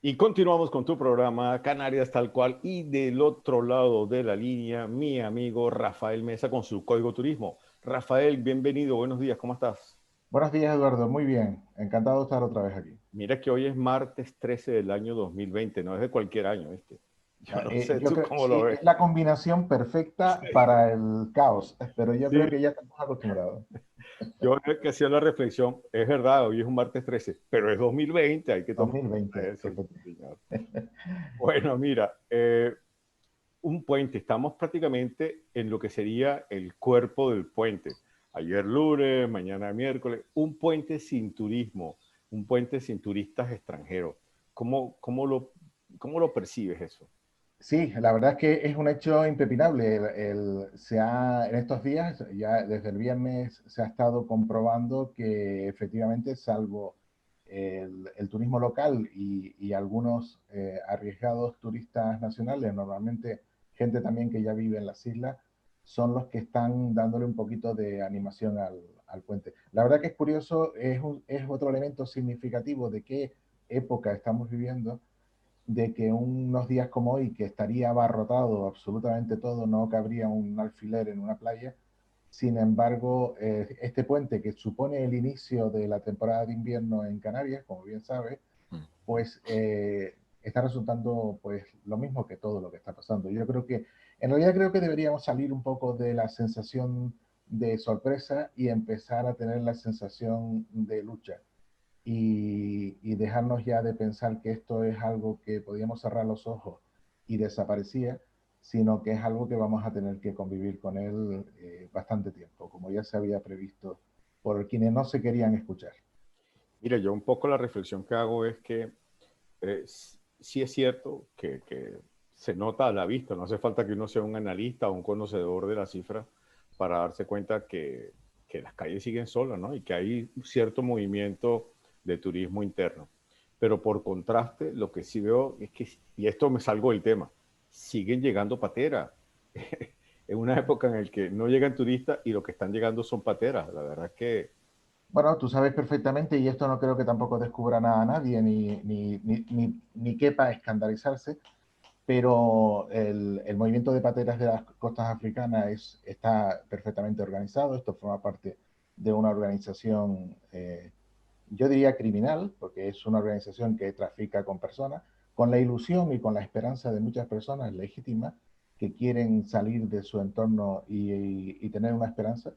Y continuamos con tu programa Canarias tal cual y del otro lado de la línea mi amigo Rafael Mesa con su Código Turismo. Rafael, bienvenido, buenos días, ¿cómo estás? Buenos días, Eduardo. Muy bien. Encantado de estar otra vez aquí. Mira que hoy es martes 13 del año 2020, no es de cualquier año, ¿viste? Yo no sé Yo tú creo, cómo lo sí, ves. es la combinación perfecta para el caos, pero yo Sí, creo que ya estamos acostumbrados. yo es que hacía la reflexión, es verdad, hoy es un martes 13, pero es 2020, hay que tomar 2020, eso, efectivamente. señor. Bueno, mira, un puente. Estamos prácticamente en lo que sería el cuerpo del puente. Ayer lunes, mañana miércoles, un puente sin turismo, un puente sin turistas extranjeros. ¿Cómo, cómo lo percibes eso? Sí, la verdad es que es un hecho impepinable. En estos días, ya desde el viernes, se ha estado comprobando que efectivamente, salvo el turismo local y algunos arriesgados turistas nacionales, normalmente gente también que ya vive en las islas, son los que están dándole un poquito de animación al puente. La verdad que es curioso, es otro elemento significativo de qué época estamos viviendo, de que unos días como hoy, que estaría abarrotado absolutamente todo, no cabría un alfiler en una playa. Sin embargo, este puente, que supone el inicio de la temporada de invierno en Canarias, como bien sabe, pues está resultando pues lo mismo que todo lo que está pasando. Yo creo que, en realidad creo que deberíamos salir un poco de la sensación de sorpresa y empezar a tener la sensación de lucha y dejarnos ya de pensar que esto es algo que podíamos cerrar los ojos y desaparecía, sino que es algo que vamos a tener que convivir con él bastante tiempo, como ya se había previsto por quienes no se querían escuchar. Mira, yo un poco la reflexión que hago es que sí es cierto que se nota a la vista, no hace falta que uno sea un analista o un conocedor de la cifra para darse cuenta que las calles siguen solas, ¿no? Y que hay cierto movimiento de turismo interno. Pero por contraste, lo que sí veo es que, y esto me salgo del tema, siguen llegando pateras. En una época en la que no llegan turistas y lo que están llegando son pateras. La verdad es que Bueno, tú sabes perfectamente, y esto no creo que tampoco descubra nada a nadie, ni quepa escandalizarse, pero el movimiento de pateras de las costas africanas está perfectamente organizado. Esto forma parte de una organización, yo diría criminal, porque es una organización que trafica con personas, con la ilusión y con la esperanza de muchas personas legítimas que quieren salir de su entorno y tener una esperanza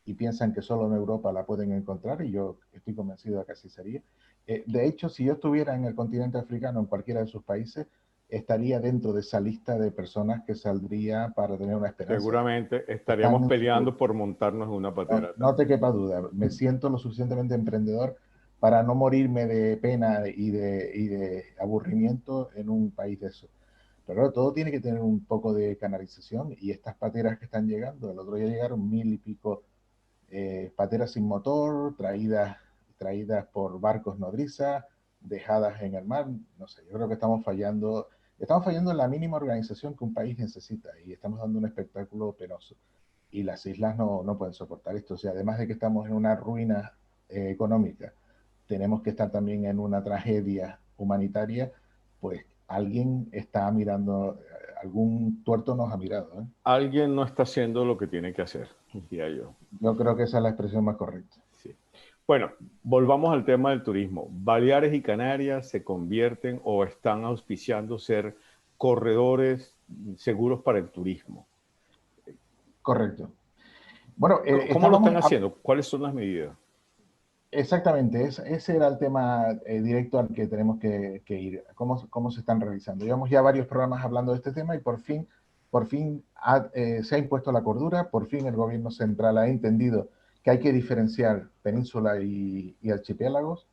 y piensan que solo en Europa la pueden encontrar, y yo estoy convencido de que así sería. De hecho, si yo estuviera en el continente africano, en cualquiera de sus países, estaría dentro de esa lista de personas que saldría para tener una esperanza. seguramente estaríamos Están en su, peleando por montarnos en una no, patera no también. te quepa duda, me siento lo suficientemente emprendedor para no morirme de pena y de aburrimiento en un país de eso. Pero claro, todo tiene que tener un poco de canalización, y estas pateras que están llegando, el otro día llegaron mil y pico pateras sin motor, traídas por barcos nodriza, dejadas en el mar. No sé, yo creo que estamos fallando en la mínima organización que un país necesita, y estamos dando un espectáculo penoso. Y las islas no pueden soportar esto. O sea, además de que estamos en una ruina económica, tenemos que estar también en una tragedia humanitaria. Pues alguien está mirando, algún tuerto nos ha mirado, ¿eh? Alguien no está haciendo lo que tiene que hacer, diría yo. Yo creo que esa es la expresión más correcta. Sí. Bueno, volvamos al tema del turismo. Baleares y Canarias se convierten o están auspiciando ser corredores seguros para el turismo. Correcto. Bueno, ¿Cómo lo estábamos, están haciendo? ¿Cuáles son las medidas? exactamente, ese era el tema directo al que tenemos que ir, cómo se están realizando. Llevamos ya varios programas hablando de este tema, y por fin se ha impuesto la cordura. Por fin el gobierno central ha entendido que hay que diferenciar península y archipiélagos.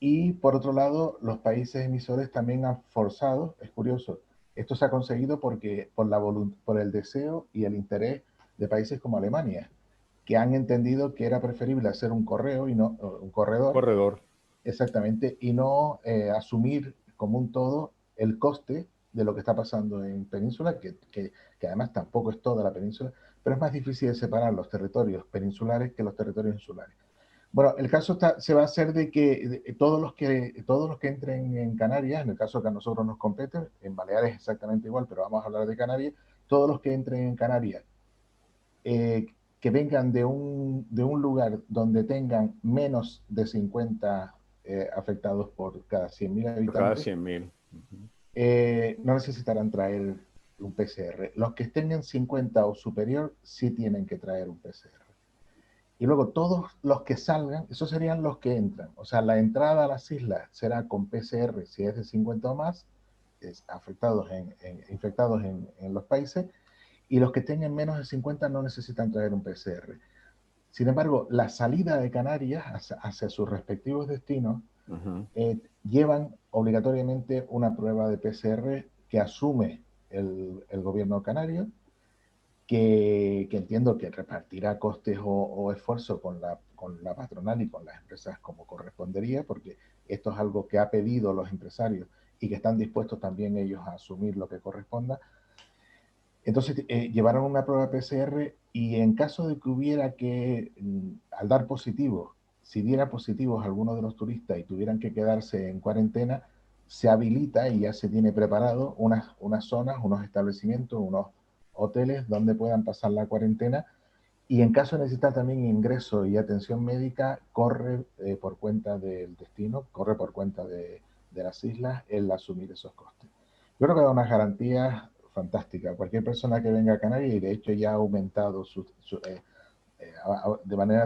Y por otro lado, los países emisores también han forzado, es curioso, esto se ha conseguido por el deseo y el interés de países como Alemania, que han entendido que era preferible hacer un corredor, Corredor. exactamente, y no asumir como un todo el coste de lo que está pasando en Península, que además tampoco es toda la península, pero es más difícil de separar los territorios peninsulares que los territorios insulares. Bueno, el caso se va a hacer de que todos los que entren en Canarias, en el caso que a nosotros nos compete, en Baleares exactamente igual, pero vamos a hablar de Canarias, todos los que entren en Canarias eh, que vengan de un lugar donde tengan menos de 50 afectados por cada 100.000 Por cada habitantes, 100.000. no necesitarán traer un PCR. Los que estén en 50 o superior sí tienen que traer un PCR. Y luego todos los que salgan, esos serían los que entran. O sea, la entrada a las islas será con PCR si es de 50 o más, afectados infectados en los países, y los que tengan menos de 50 no necesitan traer un PCR. Sin embargo, la salida de Canarias hacia sus respectivos destinos llevan obligatoriamente una prueba de PCR que asume el gobierno canario, que entiendo que repartirá costes o esfuerzo con la patronal y con las empresas como correspondería, porque esto es algo que ha pedido los empresarios y que están dispuestos también ellos a asumir lo que corresponda. Entonces, llevaron una prueba PCR y en caso de que hubiera que, al dar positivo, si diera positivos algunos de los turistas y tuvieran que quedarse en cuarentena, se habilita y ya se tiene preparado unas zonas, unos establecimientos, unos hoteles donde puedan pasar la cuarentena y en caso de necesitar también ingreso y atención médica, corre por cuenta del destino, corre por cuenta de las islas el asumir esos costes. Yo creo que da unas garantías fantásticas. Cualquier persona que venga a Canarias, y de hecho ya ha aumentado de manera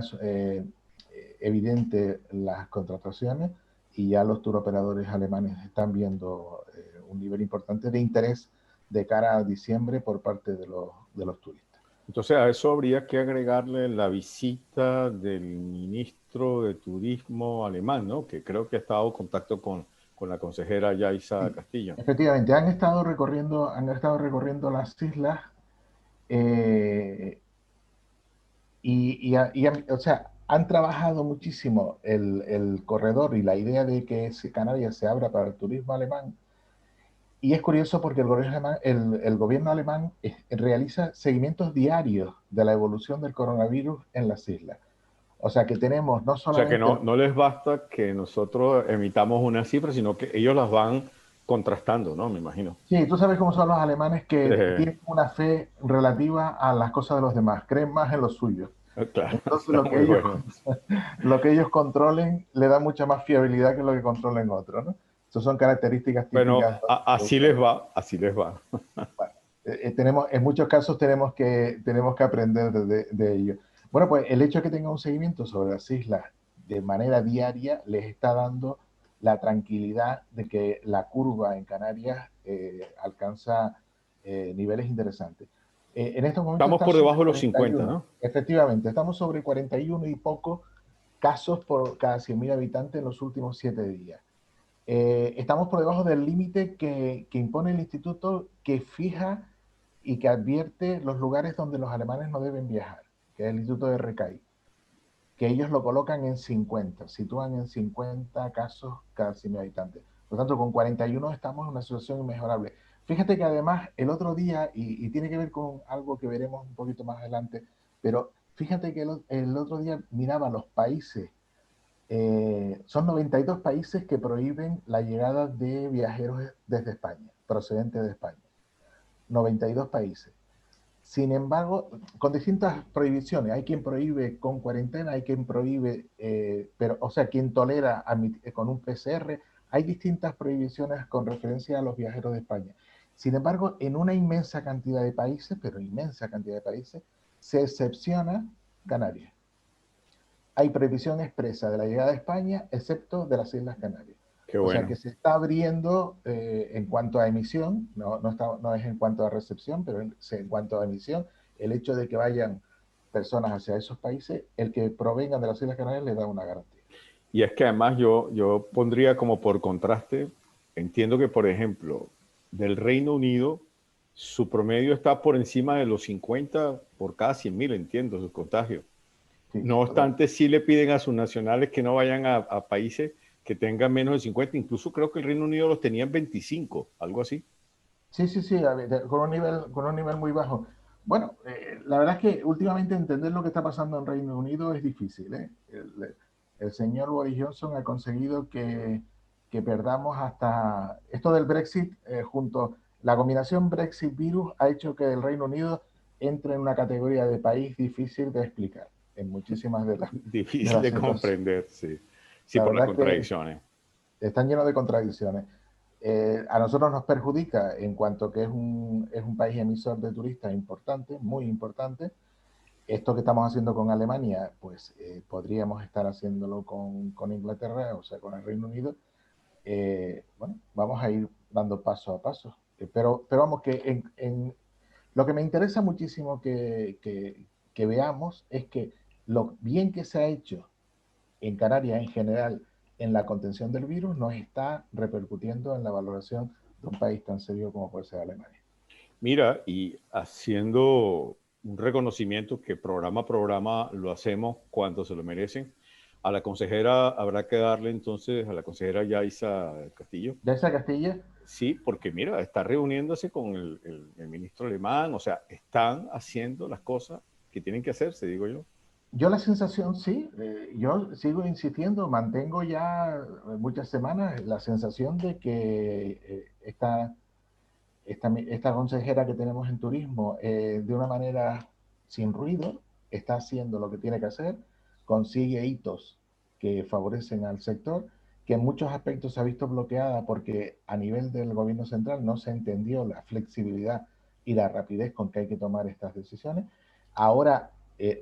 evidente las contrataciones, y ya los turoperadores alemanes están viendo un nivel importante de interés de cara a diciembre por parte de los turistas. Entonces a eso habría que agregarle la visita del ministro de Turismo alemán, ¿no? Que creo que ha estado en contacto con la consejera Yaisa Sí, Castillo. efectivamente, han estado recorriendo las islas eh, o sea, han trabajado muchísimo el corredor y la idea de que Canarias se abra para el turismo alemán. Y es curioso porque el gobierno alemán realiza seguimientos diarios de la evolución del coronavirus en las islas. O sea que tenemos no O sea que solamente... no les basta que nosotros emitamos una cifra, sino que ellos las van contrastando, ¿no? Me imagino. Sí, tú sabes cómo son los alemanes que Eh, tienen una fe relativa a las cosas de los demás, creen más en lo suyo. claro, Entonces está muy bueno. lo que ellos controlen le da mucha más fiabilidad que lo que controlen otros, ¿no? Esas son características Bueno, típicas de así les va, así les va. bueno, en muchos casos tenemos que aprender de ello. Bueno, pues el hecho de que tenga un seguimiento sobre las islas de manera diaria les está dando la tranquilidad de que la curva en Canarias alcanza niveles interesantes. En estos momentos Estamos está por sobre debajo de los 50, 41. ¿no? Efectivamente, estamos sobre 41 y poco casos por cada 100.000 habitantes en los últimos 7 días. Estamos por debajo del límite que impone el instituto, que fija y que advierte los lugares donde los alemanes no deben viajar, que es el Instituto de RKI, que ellos lo colocan en 50, sitúan en 50 casos cada 100.000 habitantes. Por lo tanto, con 41 estamos en una situación inmejorable. Fíjate que además el otro día, y tiene que ver con algo que veremos un poquito más adelante, pero fíjate que el otro día miraba los países. Son 92 países que prohíben la llegada de viajeros desde España, procedentes de España. 92 países. Sin embargo, con distintas prohibiciones. Hay quien prohíbe con cuarentena, hay quien prohíbe, pero, o sea, quien tolera con un PCR. Hay distintas prohibiciones con referencia a los viajeros de España. Sin embargo, en una inmensa cantidad de países, pero inmensa cantidad de países, se excepciona Canarias. Hay prohibición expresa de la llegada a España, excepto de las Islas Canarias. Qué O sea que bueno. se está abriendo en cuanto a emisión, no es en cuanto a recepción, pero en cuanto a emisión, el hecho de que vayan personas hacia esos países, el que provengan de las Islas Canarias le da una garantía. Y es que además yo pondría como por contraste, entiendo que, por ejemplo, del Reino Unido, su promedio está por encima de los 50 por cada 100.000, entiendo, sus contagios. Sí, No total. obstante, sí le piden a sus nacionales que no vayan a países que tengan menos de 50. Incluso creo que el Reino Unido los tenía en 25, algo así. Sí, sí, sí, a ver, con un nivel muy bajo. Bueno, la verdad es que últimamente entender lo que está pasando en Reino Unido es difícil, ¿eh? el señor Boris Johnson ha conseguido que perdamos hasta esto del Brexit, junto la combinación Brexit-virus ha hecho que el Reino Unido entre en una categoría de país difícil de explicar en muchísimas de Difícil las de situaciones. comprender, sí. Sí, La por las verdad es que contradicciones. están llenos de contradicciones. A nosotros nos perjudica en cuanto que es un país emisor de turistas importante, muy importante. Esto que estamos haciendo con Alemania, pues podríamos estar haciéndolo con Inglaterra, o sea, con el Reino Unido. Bueno, vamos a ir dando paso a paso. Pero vamos, que lo que me interesa muchísimo que veamos es que lo bien que se ha hecho en Canarias en general en la contención del virus nos está repercutiendo en la valoración de un país tan serio como puede ser Alemania. Mira, y haciendo un reconocimiento que programa a programa lo hacemos cuando se lo merecen, a la consejera habrá que darle entonces, a la consejera Yaisa Castillo, De esa Castilla, sí, porque mira, está reuniéndose con el ministro alemán, o sea, están haciendo las cosas que tienen que hacerse, digo yo. yo la sensación sí, yo sigo insistiendo, mantengo ya muchas semanas la sensación de que esta consejera que tenemos en turismo, de una manera sin ruido, está haciendo lo que tiene que hacer, consigue hitos que favorecen al sector, que en muchos aspectos se ha visto bloqueada porque a nivel del gobierno central no se entendió la flexibilidad y la rapidez con que hay que tomar estas decisiones. Ahora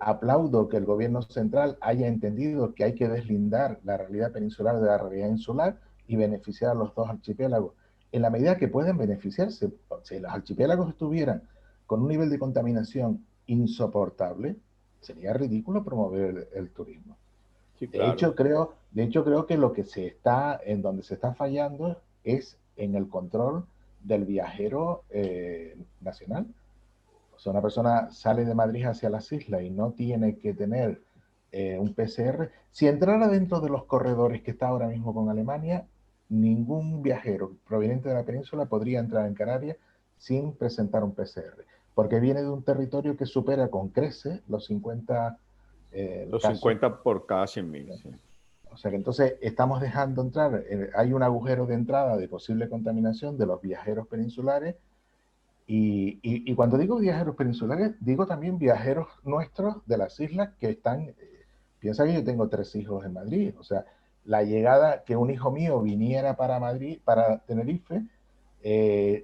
aplaudo que el gobierno central haya entendido que hay que deslindar la realidad peninsular de la realidad insular y beneficiar a los dos archipiélagos en la medida que pueden beneficiarse. Si los archipiélagos estuvieran con un nivel de contaminación insoportable, sería ridículo promover el turismo. Sí, claro. De hecho, creo que lo que en donde se está fallando es en el control del viajero nacional. O sea, una persona sale de Madrid hacia las islas y no tiene que tener un PCR. Si entrara dentro de los corredores que está ahora mismo con Alemania, ningún viajero proveniente de la península podría entrar en Canarias sin presentar un PCR, porque viene de un territorio que supera con creces los 50 Los casos. 50 por cada 100.000, sí. O sea que entonces estamos dejando entrar, hay un agujero de entrada de posible contaminación de los viajeros peninsulares y cuando digo viajeros peninsulares, digo también viajeros nuestros de las islas que están, piensa que yo tengo 3 hijos en Madrid, o sea, la llegada que un hijo mío viniera para Madrid, para Tenerife,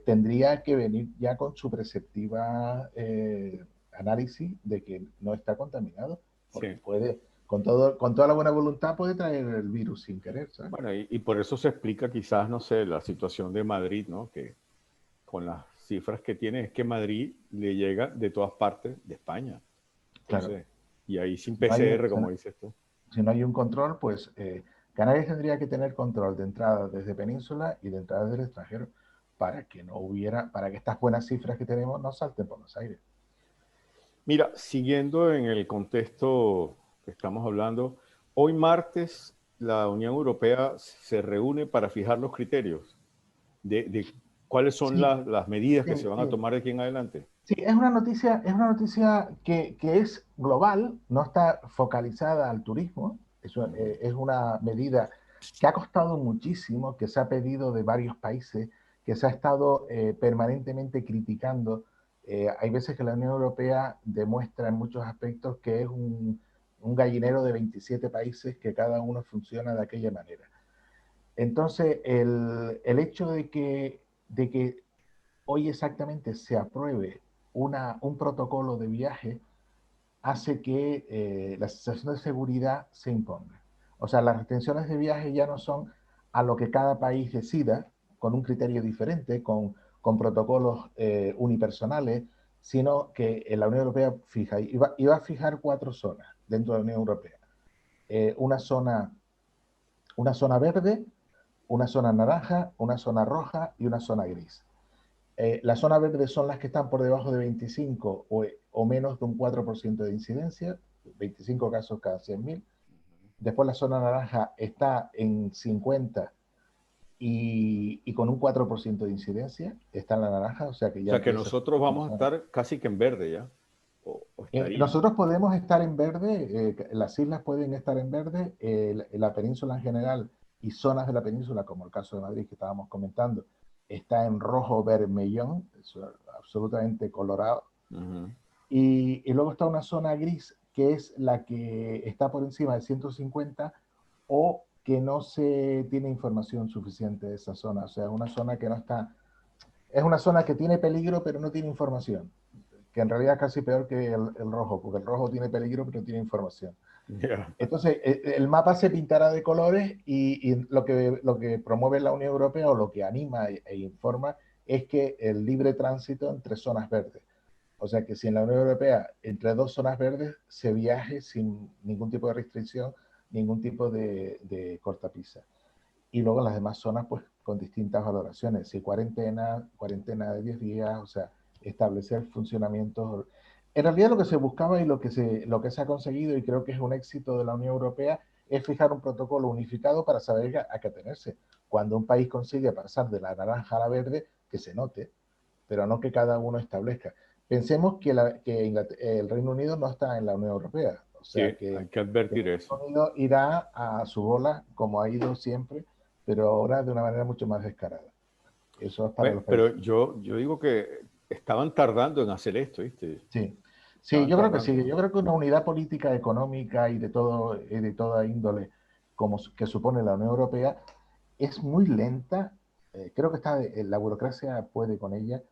tendría que venir ya con su preceptiva análisis de que no está contaminado, porque Sí. puede, con toda la buena voluntad puede traer el virus sin querer, ¿sabes? Bueno, y por eso se explica quizás, no sé, la situación de Madrid, ¿no? Que con las cifras que tiene es que Madrid le llega de todas partes de España. Claro, Entonces, y ahí sin si no hay, PCR, como dices tú. si no hay un control, pues Canarias tendría que tener control de entrada desde península y de entrada del extranjero para que no hubiera, para que estas buenas cifras que tenemos no salten por los aires. Mira, siguiendo en el contexto que estamos hablando, hoy martes la Unión Europea se reúne para fijar los criterios de cuáles son Sí, las medidas que se sí, van a sí. tomar de aquí en adelante. Sí, es una noticia que es global, no está focalizada al turismo, es una medida que ha costado muchísimo, que se ha pedido de varios países, que se ha estado permanentemente criticando. Hay veces que la Unión Europea demuestra en muchos aspectos que es un gallinero de 27 países que cada uno funciona de aquella manera. Entonces, el hecho de que hoy exactamente se apruebe un protocolo de viaje hace que la sensación de seguridad se imponga. O sea, las restricciones de viaje ya no son a lo que cada país decida, con un criterio diferente, con protocolos unipersonales, sino que la Unión Europea iba a fijar 4 zonas dentro de la Unión Europea. Eh, una, zona, una zona verde, una zona naranja, una zona roja y una zona gris. La zona verde son las que están por debajo de 25 o menos de un 4% de incidencia, 25 casos cada 100.000. Después la zona naranja está en 50 y con un 4% de incidencia, está en la naranja, o sea que O ya sea que empieza a ser nosotros una vamos a zona. estar casi que en verde ya. O Ahí. Nosotros podemos estar en verde, las islas pueden estar en verde, la península en general y zonas de la península, como el caso de Madrid que estábamos comentando, está en rojo vermellón, es absolutamente colorado. Ujú. Y luego está una zona gris, que es la que está por encima de 150 o que no se tiene información suficiente de esa zona. O sea, una zona que no está, es una zona que tiene peligro pero no tiene información, que en realidad es casi peor que el rojo, porque el rojo tiene peligro pero no tiene información. Ya. Entonces, el mapa se pintará de colores y lo que promueve la Unión Europea o lo que anima e informa es que el libre tránsito entre zonas verdes. O sea que si en la Unión Europea entre dos zonas verdes se viaje sin ningún tipo de restricción, ningún tipo de cortapisa. Y luego en las demás zonas, pues con distintas valoraciones. Si cuarentena, cuarentena de 10 días, o sea, establecer funcionamientos. En realidad lo que se buscaba y lo que se ha conseguido, y creo que es un éxito de la Unión Europea, es fijar un protocolo unificado para saber a qué atenerse. Cuando un país consigue pasar de la naranja a la verde, que se note, pero no que cada uno establezca. Pensemos que el Reino Unido no está en la Unión Europea, o Sí, sea que hay que el advertir eso. Reino Unido irá a su bola como ha ido siempre, pero ahora de una manera mucho más descarada. Eso es para los países. Pero yo digo que estaban tardando en hacer esto, ¿viste? Sí, sí, Estaban yo creo que sí. tardando. Yo creo que una unidad política, económica y de toda índole, como que supone la Unión Europea, es muy lenta. Creo que la burocracia puede con ella.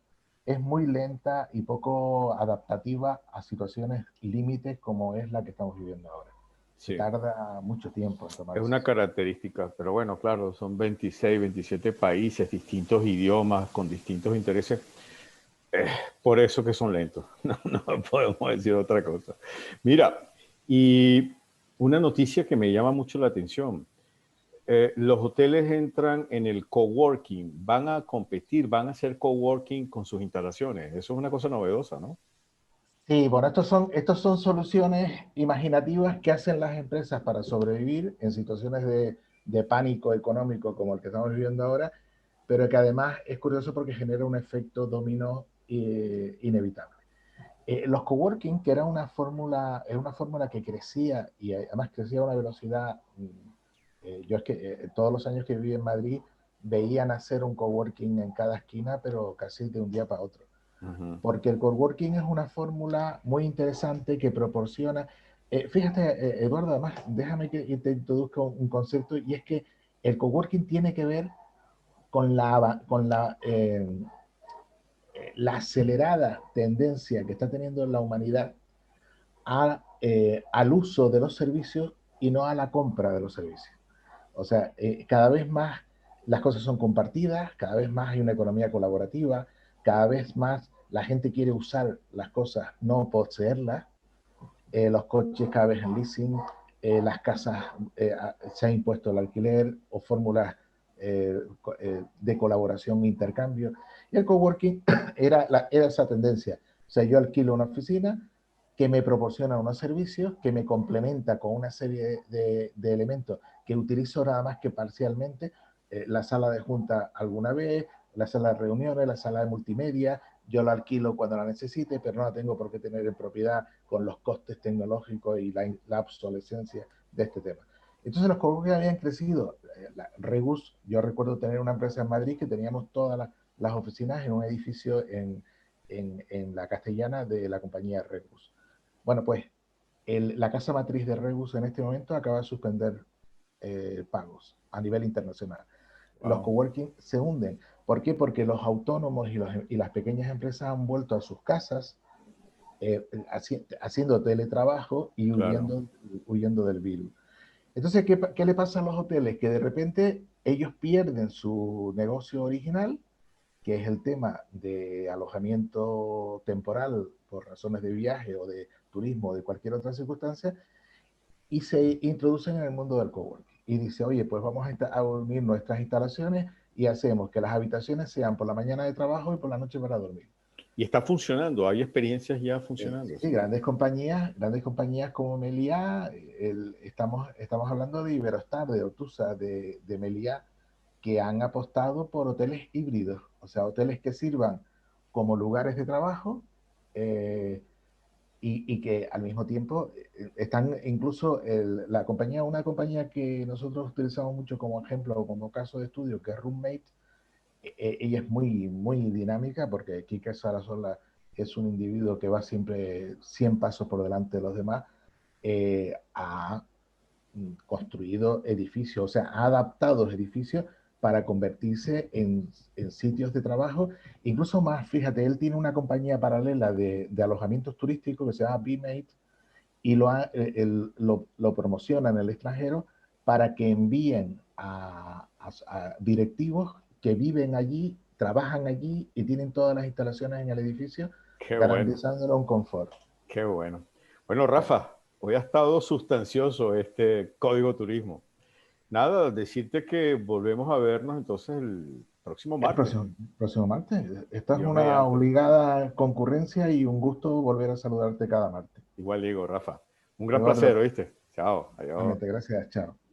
Es muy lenta y poco adaptativa a situaciones límites como es la que estamos viviendo ahora. Se Sí, tarda mucho tiempo en tomar es una decisiones. característica, pero bueno, claro, son 26, 27 países, distintos idiomas, con distintos intereses. Por eso que son lentos, no podemos decir otra cosa. Mira, y una noticia que me llama mucho la atención. Los hoteles entran en el coworking, van a competir, van a hacer coworking con sus instalaciones. Eso es una cosa novedosa, ¿no? Sí, bueno, estos son soluciones imaginativas que hacen las empresas para sobrevivir en situaciones de pánico económico como el que estamos viviendo ahora, pero que además es curioso porque genera un efecto dominó inevitable. Los coworking, que era es una fórmula que crecía y además crecía a una velocidad. Yo es que todos los años que viví en Madrid veía nacer un coworking en cada esquina, pero casi de un día para otro. Ujú. Porque el coworking es una fórmula muy interesante que proporciona. Fíjate, Eduardo, además, déjame que te introduzca un concepto y es que el coworking tiene que ver con la acelerada tendencia que está teniendo la humanidad al uso de los servicios y no a la compra de los servicios. O sea, cada vez más las cosas son compartidas, cada vez más hay una economía colaborativa, cada vez más la gente quiere usar las cosas, no poseerlas. Los coches cada vez en leasing, las casas se ha impuesto el alquiler o fórmulas de colaboración e intercambio. Y el coworking era esa tendencia. O sea, yo alquilo una oficina que me proporciona unos servicios, que me complementa con una serie de elementos que utilizo nada más que parcialmente, la sala de junta alguna vez, la sala de reuniones, la sala de multimedia, yo la alquilo cuando la necesite, pero no la tengo por qué tener en propiedad con los costes tecnológicos y la obsolescencia de este tema. Entonces los coworking habían crecido. Regus, yo recuerdo tener una empresa en Madrid que teníamos todas las oficinas en un edificio en la Castellana de la compañía Regus. Bueno, pues la casa matriz de Regus en este momento acaba de suspender pagos a nivel internacional. Los Wow. coworking se hunden. ¿Por qué? Porque los autónomos y las pequeñas empresas han vuelto a sus casas haciendo teletrabajo y Claro. huyendo del virus. Entonces, ¿qué le pasa a los hoteles? Que de repente ellos pierden su negocio original, que es el tema de alojamiento temporal por razones de viaje o de turismo o de cualquier otra circunstancia, y se introducen en el mundo del coworking. Y dice, oye, pues vamos a unir nuestras instalaciones y hacemos que las habitaciones sean por la mañana de trabajo y por la noche para dormir. Y está funcionando, hay experiencias ya Sí, funcionando, sí, sí. grandes compañías como Meliá, estamos hablando de Iberostar, de Otusa, de Meliá, que han apostado por hoteles híbridos, o sea, hoteles que sirvan como lugares de trabajo, eh, y que al mismo tiempo están incluso la compañía, una compañía que nosotros utilizamos mucho como ejemplo o como caso de estudio, que es Roommate. Ella es muy, muy dinámica porque Kike Sarasola es un individuo que va siempre 100 pasos por delante de los demás. Ha construido edificios, o sea, ha adaptado edificios para convertirse en sitios de trabajo. Incluso más, fíjate, él tiene una compañía paralela de alojamientos turísticos que se llama BMate y lo promociona en el extranjero para que envíen a directivos que viven allí, trabajan allí y tienen todas las instalaciones en el edificio, Qué bueno, garantizándole un confort. qué bueno. Bueno, Rafa, hoy ha estado sustancioso este Código Turismo. Nada, decirte que volvemos a vernos entonces el próximo El martes, próximo martes. Esta es Dios una mediante. obligada concurrencia y un gusto volver a saludarte cada martes. Igual digo, Rafa. Un gran placer, Eduardo, ¿oíste? Chao, adiós. realmente gracias. Chao.